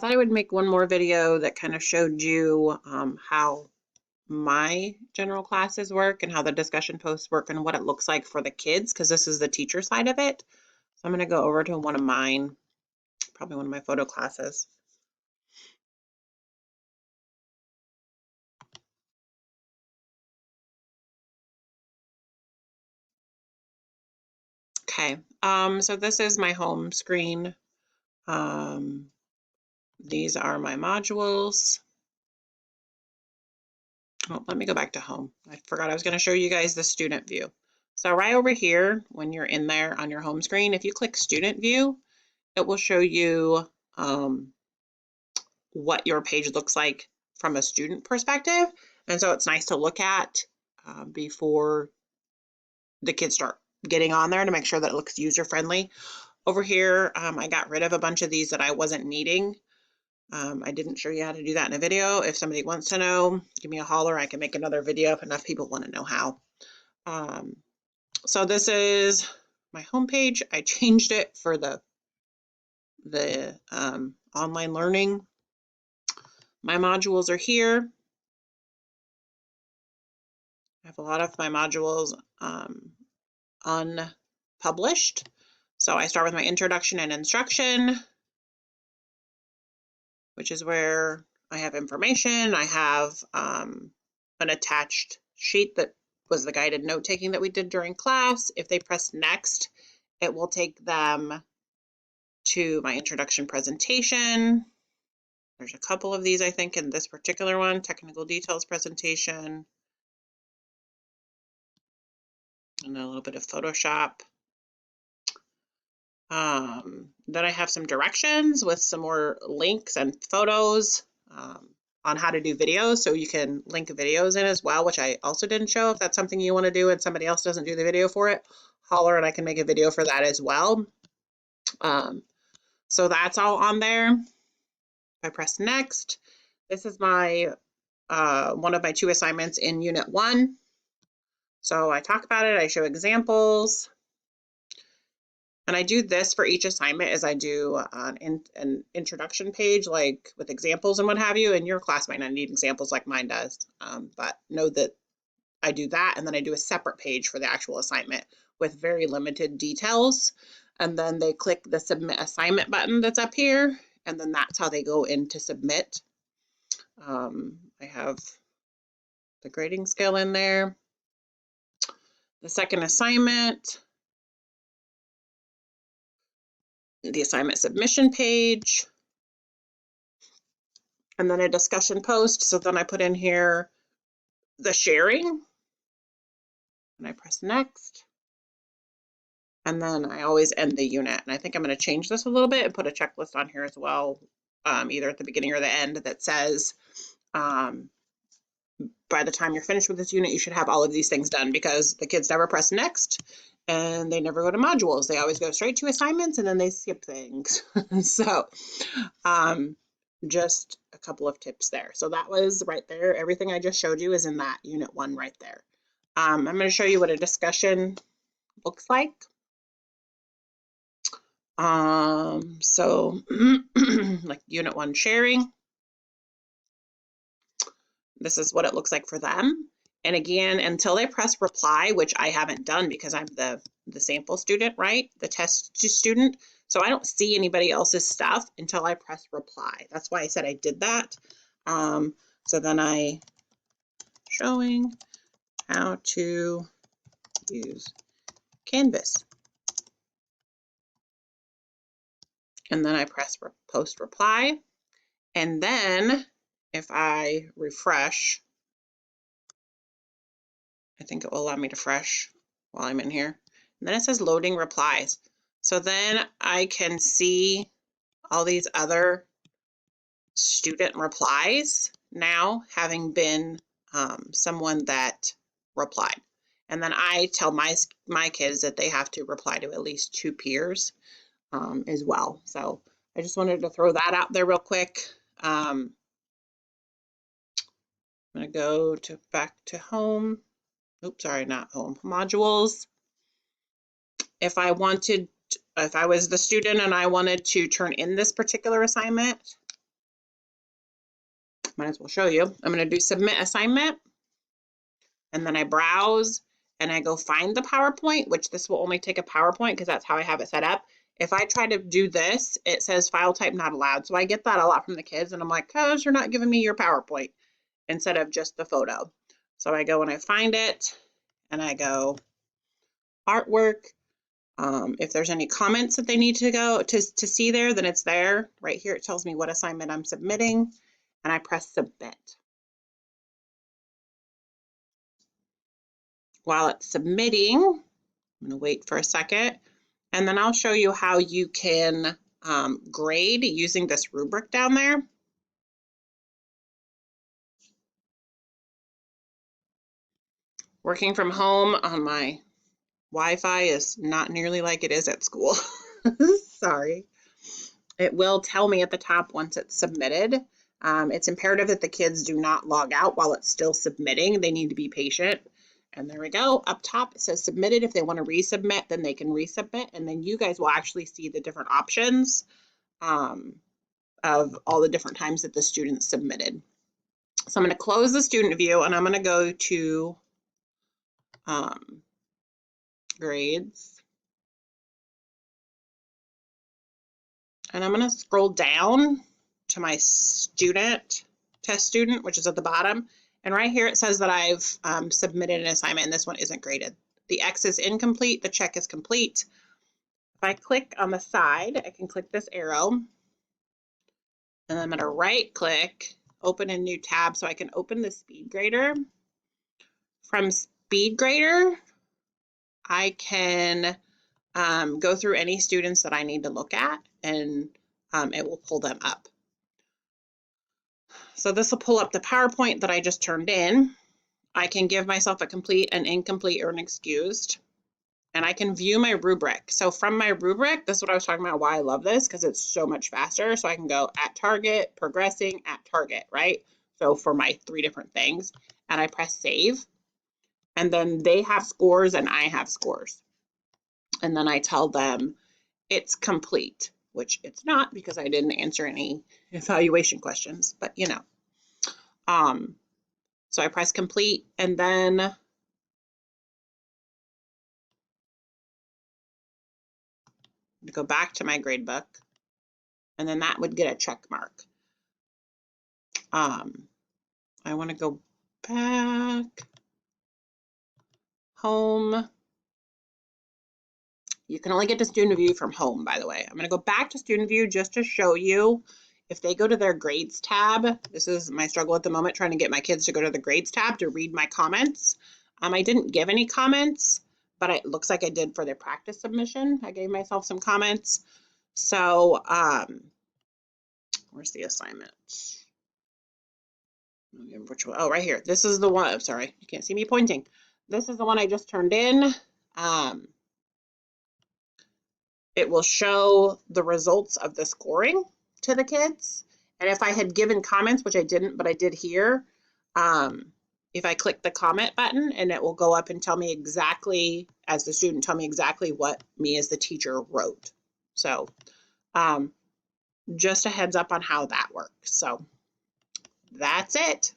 thought I would make one more video that kind of showed you how my general classes work and how the discussion posts work and what it looks like for the kids, because this is the teacher side of it. So I'm going to go over to one of mine, probably one of my photo classes. Okay, so this is my home screen. These are my modules. Oh, let me go back to home. I forgot I was going to show you guys the student view. So right over here, when you're in there on your home screen, if you click student view, it will show you what your page looks like from a student perspective. And so it's nice to look at before the kids start getting on there to make sure that it looks user-friendly. Over here, I got rid of a bunch of these that I wasn't needing. I didn't show you how to do that in a video. If somebody wants to know, give me a holler. I can make another video if enough people want to know how. So this is my homepage. I changed it for the online learning. My modules are here. I have a lot of my modules unpublished. So I start with my introduction and instruction, which is where I have information. I have an attached sheet that was the guided note taking that we did during class. If they press next, it will take them to my introduction presentation. There's a couple of these, I think, in this particular one, technical details presentation, and a little bit of Photoshop. Then I have some directions with some more links and photos on how to do videos. So you can link videos in as well, which I also didn't show. If that's something you want to do and somebody else doesn't do the video for it, holler and I can make a video for that as well. So that's all on there. If I press next, this is my one of my 2 assignments in Unit 1. So I talk about it, I show examples. And I do this for each assignment as I do an introduction page, like with examples and what have you. And your class might not need examples like mine does, but know that I do that. And then I do a separate page for the actual assignment with very limited details. And then they click the submit assignment button that's up here. And then that's how they go in to submit. I have the grading scale in there. The second assignment, the assignment submission page, and then a discussion post. So then I put in here the sharing, and I press next. And then I always end the unit. And I think I'm going to change this a little bit and put a checklist on here as well, either at the beginning or the end, that says by the time you're finished with this unit, you should have all of these things done, because the kids never press next and they never go to modules. They always go straight to assignments and then they skip things. So just a couple of tips there. So that was right there. Everything I just showed you is in that Unit 1 right there. I'm going to show you what a discussion looks like. So like Unit 1 sharing. This is what it looks like for them. And again, until they press reply, which I haven't done because I'm the sample student, right? The test student. So I don't see anybody else's stuff until I press reply. That's why I said I did that. So then I showing how to use Canvas. And then I press post reply. And then if I refresh, I think it will allow me to refresh while I'm in here. And then it says loading replies. So then I can see all these other student replies now having been someone that replied. And then I tell my kids that they have to reply to at least 2 peers as well. So I just wanted to throw that out there real quick. I'm going to go back to home. Oops, sorry, not home. Modules. If I was the student and I wanted to turn in this particular assignment, might as well show you. I'm going to do submit assignment, and then I browse and I go find the PowerPoint, which this will only take a PowerPoint because that's how I have it set up. If I try to do this, it says file type not allowed. So I get that a lot from the kids, and I'm like, cause you're not giving me your PowerPoint instead of just the photo. So I go and I find it, and I go artwork. If there's any comments that they need to go to see there, then it's there. Right here, it tells me what assignment I'm submitting, and I press submit. While it's submitting, I'm going to wait for a second, and then I'll show you how you can grade using this rubric down there. Working from home on my Wi-Fi is not nearly like it is at school. Sorry. It will tell me at the top once it's submitted. It's imperative that the kids do not log out while it's still submitting. They need to be patient. And there we go. Up top, it says submitted. If they want to resubmit, then they can resubmit. And then you guys will actually see the different options of all the different times that the student submitted. So I'm going to close the student view, and I'm going to go to grades. And I'm going to scroll down to my test student, which is at the bottom. And right here, it says that I've submitted an assignment, and this one isn't graded. The X is incomplete, the check is complete. If I click on the side, I can click this arrow, and I'm going to right click, open a new tab so I can open the speed grader. From speed grader, I can go through any students that I need to look at, and it will pull them up. So this will pull up the PowerPoint that I just turned in. I can give myself a complete, an incomplete, or an excused, and I can view my rubric. So from my rubric, this is what I was talking about, why I love this, because it's so much faster. So I can go at target, progressing, at target, right? So for my 3 different things, and I press save, and then they have scores and I have scores. And then I tell them it's complete, which it's not because I didn't answer any evaluation questions, but you know. So I press complete, and then go back to my grade book, and then that would get a check mark. I want to go back home. You can only get to student view from home, by the way. I'm going to go back to student view just to show you. If they go to their grades tab, this is my struggle at the moment, trying to get my kids to go to the grades tab to read my comments. I didn't give any comments, but it looks like I did for their practice submission. I gave myself some comments. So, where's the assignment? Which one? Oh, right here. This is the one. I'm sorry, you can't see me pointing. This is the one I just turned in. It will show the results of the scoring to the kids. And if I had given comments, which I didn't, but I did here, if I click the comment button, and it will go up and tell me exactly, as the student, tell me exactly what me as the teacher wrote. So just a heads up on how that works. So that's it.